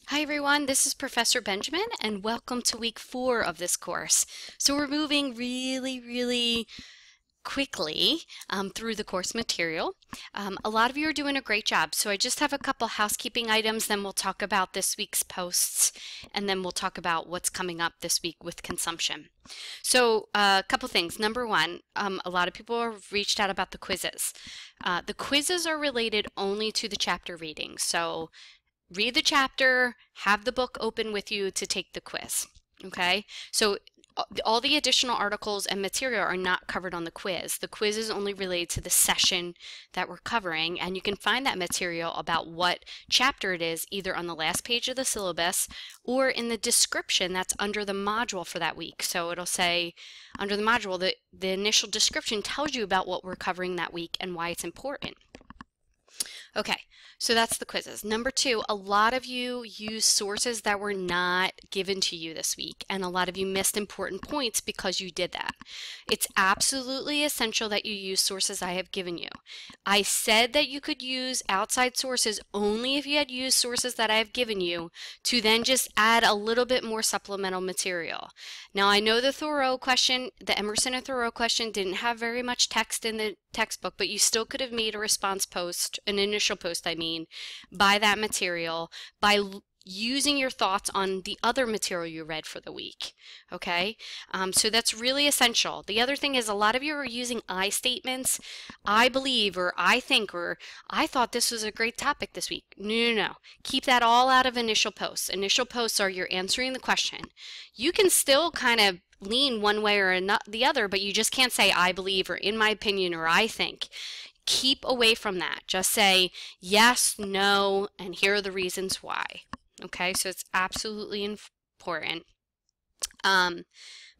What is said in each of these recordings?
Hi everyone, this is Professor Benjamin and welcome to week 4 of this course. So we're moving really quickly through the course material. A lot of you are doing a great job, so I just have a couple housekeeping items, then we'll talk about this week's posts, and then we'll talk about what's coming up this week with consumption. So a couple things. Number one, a lot of people have reached out about the quizzes. The quizzes are related only to the chapter reading, so read the chapter, have the book open with you to take the quiz. Okay, so all the additional articles and material are not covered on the quiz. The quiz is only related to the session that we're covering, and you can find that material about what chapter it is either on the last page of the syllabus or in the description that's under the module for that week. So it'll say under the module, the initial description tells you about what we're covering that week and why it's important. Okay, so that's the quizzes. Number two, a lot of you use sources that were not given to you this week, and a lot of you missed important points because you did that. It's absolutely essential that you use sources I have given you. I said that you could use outside sources only if you had used sources that I have given you to then just add a little bit more supplemental material. Now, I know the Thoreau question, the Emerson and Thoreau question didn't have very much text in the textbook, but you still could have made a response post, an initial post, by that material, by using your thoughts on the other material you read for the week. Okay, so that's really essential. The other thing is a lot of you are using I statements. I believe, or I think, or I thought this was a great topic this week. No. Keep that all out of initial posts. Initial posts are you're answering the question. You can still kind of lean one way or the other, but you just can't say I believe or in my opinion or I think. Keep away from that. Just say yes, no, and here are the reasons why. Okay, so it's absolutely important. I'm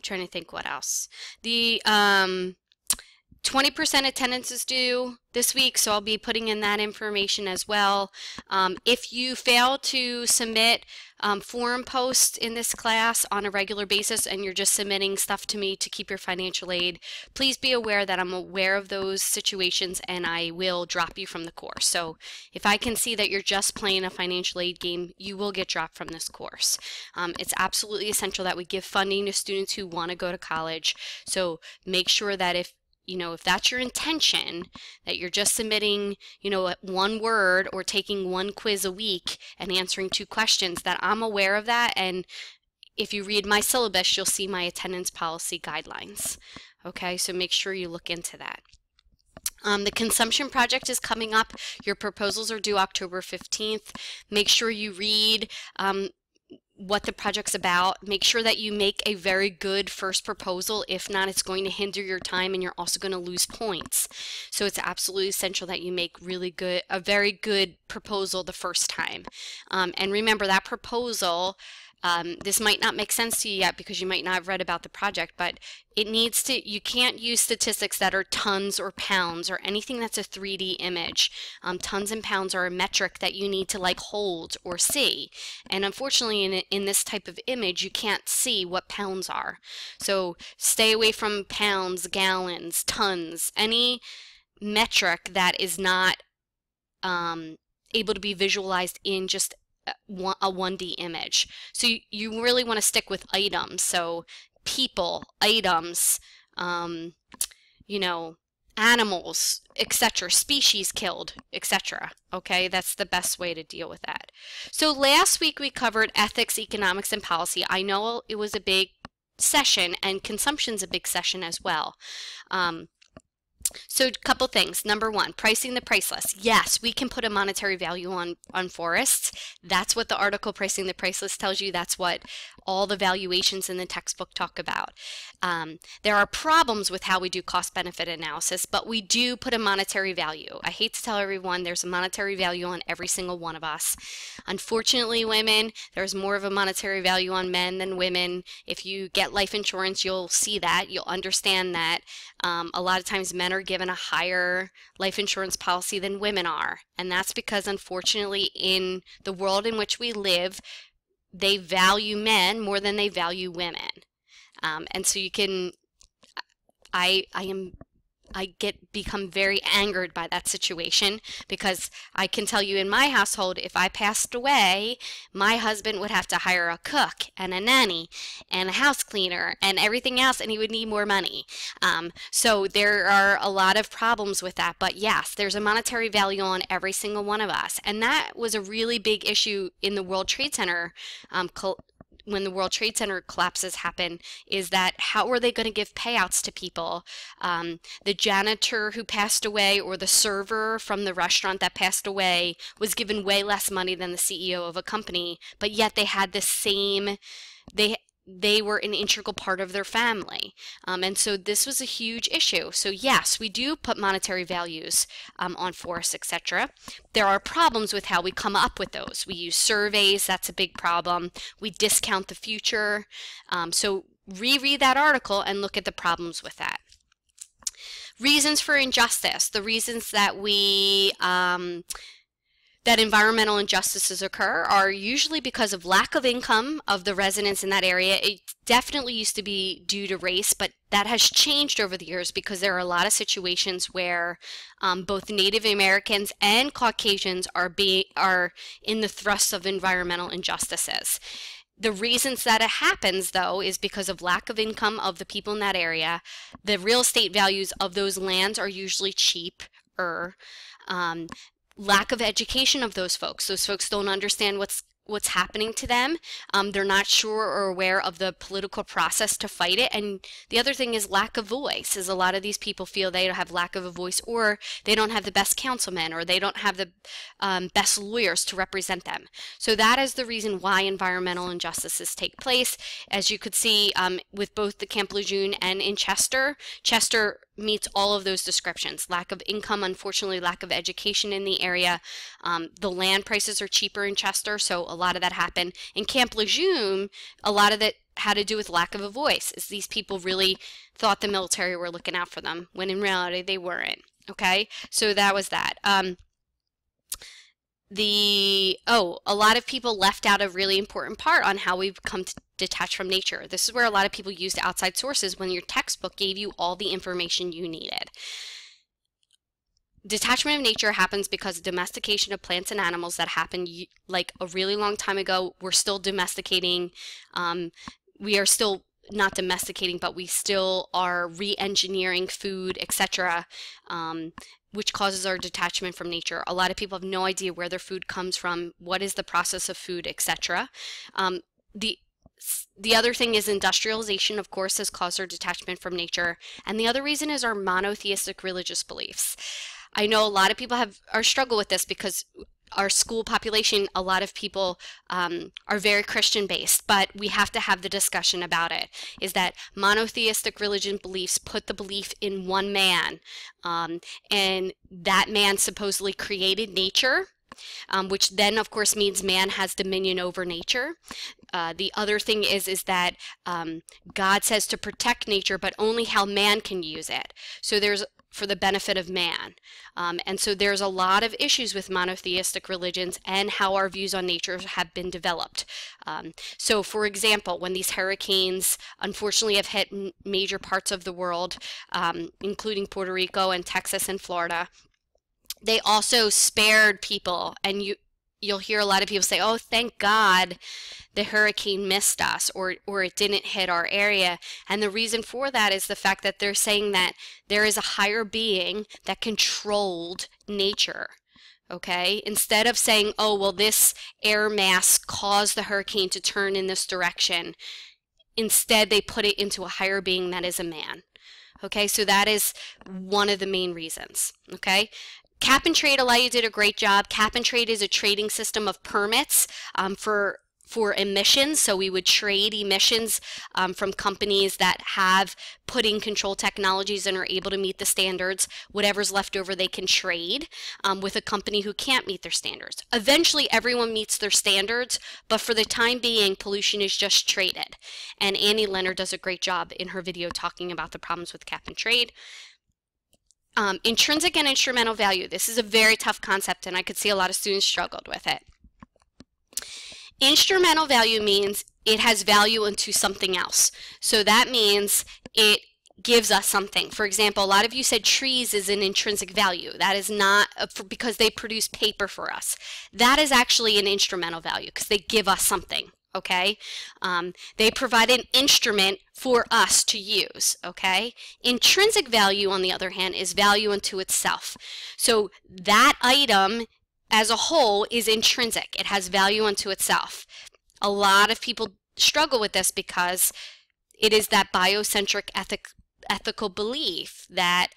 trying to think what else. The 20% attendance is due this week, so I'll be putting in that information as well. If you fail to submit forum posts in this class on a regular basis and you're just submitting stuff to me to keep your financial aid, please be aware that I'm aware of those situations and I will drop you from the course. So if I can see that you're just playing a financial aid game, you will get dropped from this course. It's absolutely essential that we give funding to students who want to go to college. So make sure that if that's your intention, that you're just submitting, one word or taking one quiz a week and answering 2 questions, that I'm aware of that. And if you read my syllabus, you'll see my attendance policy guidelines. Okay, so make sure you look into that. The consumption project is coming up. Your proposals are due October 15th. Make sure you read what the project's about. Make sure that you make a very good first proposal. If not, it's going to hinder your time and you're also going to lose points. So it's absolutely essential that you make a very good proposal the first time. And remember that proposal, this might not make sense to you yet because you might not have read about the project, but you can't use statistics that are tons or pounds or anything that's a 3D image. Tons and pounds are a metric that you need to hold or see. And unfortunately in this type of image, you can't see what pounds are. So stay away from pounds, gallons, tons, any metric that is not able to be visualized in just a 1D image. So you really want to stick with items. So people, items, animals, etc., species killed, etc. Okay, that's the best way to deal with that. So last week we covered ethics, economics, and policy. I know it was a big session, and consumption's a big session as well. So a couple things. Number one, pricing the priceless. Yes, we can put a monetary value on forests. That's what the article Pricing the Priceless tells you. That's what all the valuations in the textbook talk about. There are problems with how we do cost-benefit analysis, but we do put a monetary value. I hate to tell everyone there's a monetary value on every single one of us. Unfortunately, women, there's more of a monetary value on men than women. If you get life insurance, you'll see that. You'll understand that a lot of times men are given a higher life insurance policy than women are. And that's because, unfortunately, in the world in which we live, they value men more than they value women. And so I am become very angered by that situation, because I can tell you in my household, if I passed away, my husband would have to hire a cook and a nanny and a house cleaner and everything else, and he would need more money. So there are a lot of problems with that, but yes, there's a monetary value on every single one of us, and that was a really big issue in the World Trade Center when the World Trade Center collapses happened, is that how are they going to give payouts to people? The janitor who passed away or the server from the restaurant that passed away was given way less money than the CEO of a company, but yet they had the same, they were an integral part of their family. And so this was a huge issue. So yes, we do put monetary values on forests, etc. There are problems with how we come up with those. We use surveys, that's a big problem. We discount the future. So reread that article and look at the problems with that. Reasons for injustice, the reasons that that environmental injustices occur are usually because of lack of income of the residents in that area. It definitely used to be due to race, but that has changed over the years because there are a lot of situations where both Native Americans and Caucasians are in the thrust of environmental injustices. The reasons that it happens, though, is because of lack of income of the people in that area. The real estate values of those lands are usually cheaper. Lack of education of those folks. Those folks don't understand what's happening to them. They're not sure or aware of the political process to fight it. And the other thing is lack of voice, is a lot of these people feel they have lack of a voice, or they don't have the best councilmen, or they don't have the best lawyers to represent them. So that is the reason why environmental injustices take place. As you could see with both the Camp Lejeune and in Chester, Chester meets all of those descriptions. Lack of income, unfortunately, lack of education in the area. The land prices are cheaper in Chester, so a lot of that happened. In Camp Lejeune, a lot of that had to do with lack of a voice, as these people really thought the military were looking out for them, when in reality they weren't. Okay, so that was that. A lot of people left out a really important part on how we've come to detach from nature. This is where a lot of people used outside sources when your textbook gave you all the information you needed. Detachment of nature happens because of domestication of plants and animals that happened like a really long time ago. We're still domesticating. We are still not domesticating, but we still are re-engineering food, etc., which causes our detachment from nature. A lot of people have no idea where their food comes from, what is the process of food, etc. The other thing is industrialization, of course, has caused our detachment from nature. And the other reason is our monotheistic religious beliefs. I know a lot of people are struggle with this because our school population, a lot of people are very Christian based, but we have to have the discussion about it, is that monotheistic religion beliefs put the belief in one man, and that man supposedly created nature, which then of course means man has dominion over nature. The other thing is that God says to protect nature, but only how man can use it. So there's for the benefit of man. And so there's a lot of issues with monotheistic religions and how our views on nature have been developed. So for example, when these hurricanes unfortunately have hit major parts of the world, including Puerto Rico and Texas and Florida, they also spared people, and you'll hear a lot of people say, oh, thank God the hurricane missed us, or it didn't hit our area. And the reason for that is the fact that they're saying that there is a higher being that controlled nature. Okay, instead of saying, oh, well, this air mass caused the hurricane to turn in this direction, instead they put it into a higher being that is a man. Okay, so that is one of the main reasons. Okay. Cap and trade, Elia did a great job. Cap and trade is a trading system of permits for emissions. So we would trade emissions from companies that have put in control technologies and are able to meet the standards. Whatever's left over they can trade with a company who can't meet their standards. Eventually everyone meets their standards, but for the time being pollution is just traded. And Annie Leonard does a great job in her video talking about the problems with cap and trade. Intrinsic and instrumental value. This is a very tough concept, and I could see a lot of students struggled with it. Instrumental value means it has value into something else. So that means it gives us something. For example, a lot of you said trees is an intrinsic value. That is not because they produce paper for us. That is actually an instrumental value because they give us something. Okay, they provide an instrument for us to use. Okay, intrinsic value, on the other hand, is value unto itself. So that item as a whole is intrinsic. It has value unto itself. A lot of people struggle with this because it is that biocentric ethical belief that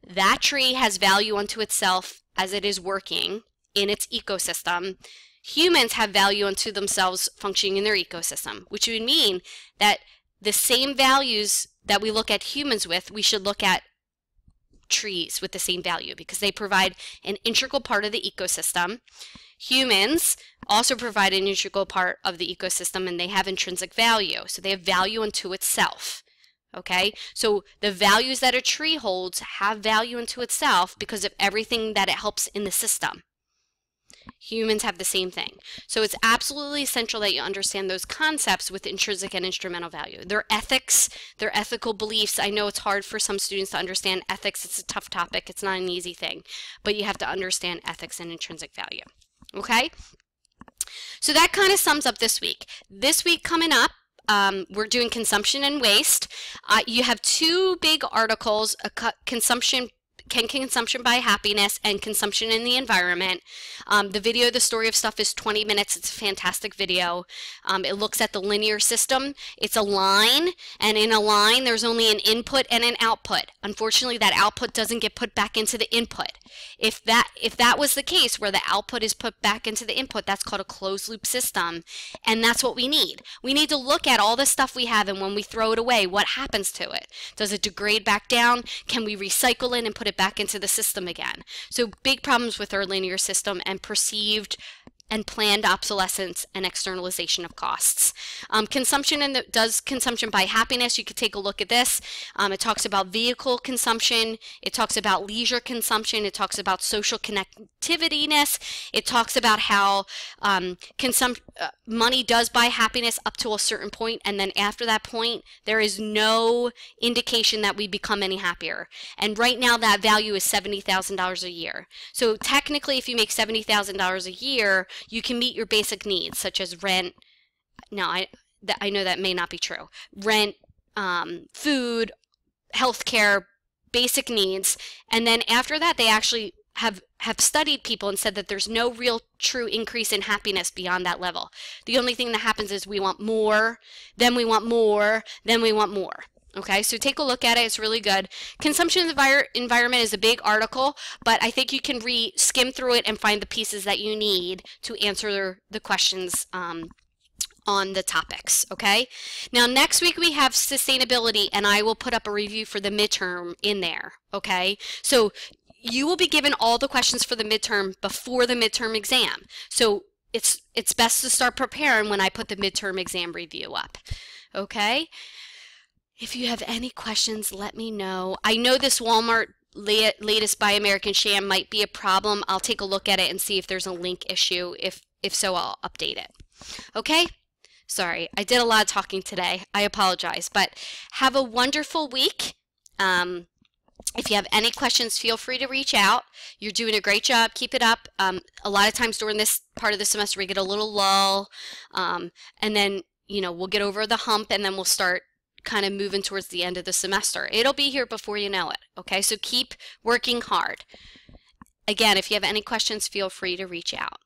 that tree has value unto itself as it is working in its ecosystem. Humans have value unto themselves functioning in their ecosystem, which would mean that the same values that we look at humans with, we should look at trees with the same value because they provide an integral part of the ecosystem. Humans also provide an integral part of the ecosystem, and they have intrinsic value. So they have value unto itself. Okay, so the values that a tree holds have value unto itself because of everything that it helps in the system. Humans have the same thing. So it's absolutely essential that you understand those concepts with intrinsic and instrumental value. Their ethics, their ethical beliefs. I know it's hard for some students to understand ethics. It's a tough topic. It's not an easy thing. But you have to understand ethics and intrinsic value. Okay? So that kind of sums up this week. This week coming up, we're doing consumption and waste. You have two big articles, consumption by happiness and consumption in the environment. The video, The Story of Stuff, is 20 minutes. It's a fantastic video. It looks at the linear system. It's a line, and in a line there's only an input and an output. Unfortunately, that output doesn't get put back into the input. If that was the case where the output is put back into the input, that's called a closed loop system, and that's what we need. We need to look at all the stuff we have, and when we throw it away, what happens to it? Does it degrade back down? Can we recycle it and put it back into the system again? So big problems with our linear system and perceived and planned obsolescence and externalization of costs. Consumption by happiness. You could take a look at this. It talks about vehicle consumption. It talks about leisure consumption. It talks about social connectivityness. It talks about how money does buy happiness up to a certain point, and then after that point, there is no indication that we become any happier. And right now, that value is $70,000 a year. So technically, if you make $70,000 a year, you can meet your basic needs, such as rent. Now, I know that may not be true. Rent, food, healthcare, basic needs. And then after that, they actually have studied people and said that there's no real true increase in happiness beyond that level. The only thing that happens is we want more, then we want more, then we want more. Okay, so take a look at it. It's really good. Consumption environment is a big article, but I think you can skim through it and find the pieces that you need to answer the questions on the topics. Okay, now next week we have sustainability, and I will put up a review for the midterm in there. Okay, so you will be given all the questions for the midterm before the midterm exam. So it's best to start preparing when I put the midterm exam review up. Okay. If you have any questions, let me know. I know this Walmart latest Buy American sham might be a problem. I'll take a look at it and see if there's a link issue. If so, I'll update it. Okay? Sorry, I did a lot of talking today. I apologize, but have a wonderful week. If you have any questions, feel free to reach out. You're doing a great job. Keep it up. A lot of times during this part of the semester, we get a little lull, and then, we'll get over the hump, and then we'll start kind of moving towards the end of the semester. It'll be here before you know it. Okay, so keep working hard. Again, if you have any questions, feel free to reach out.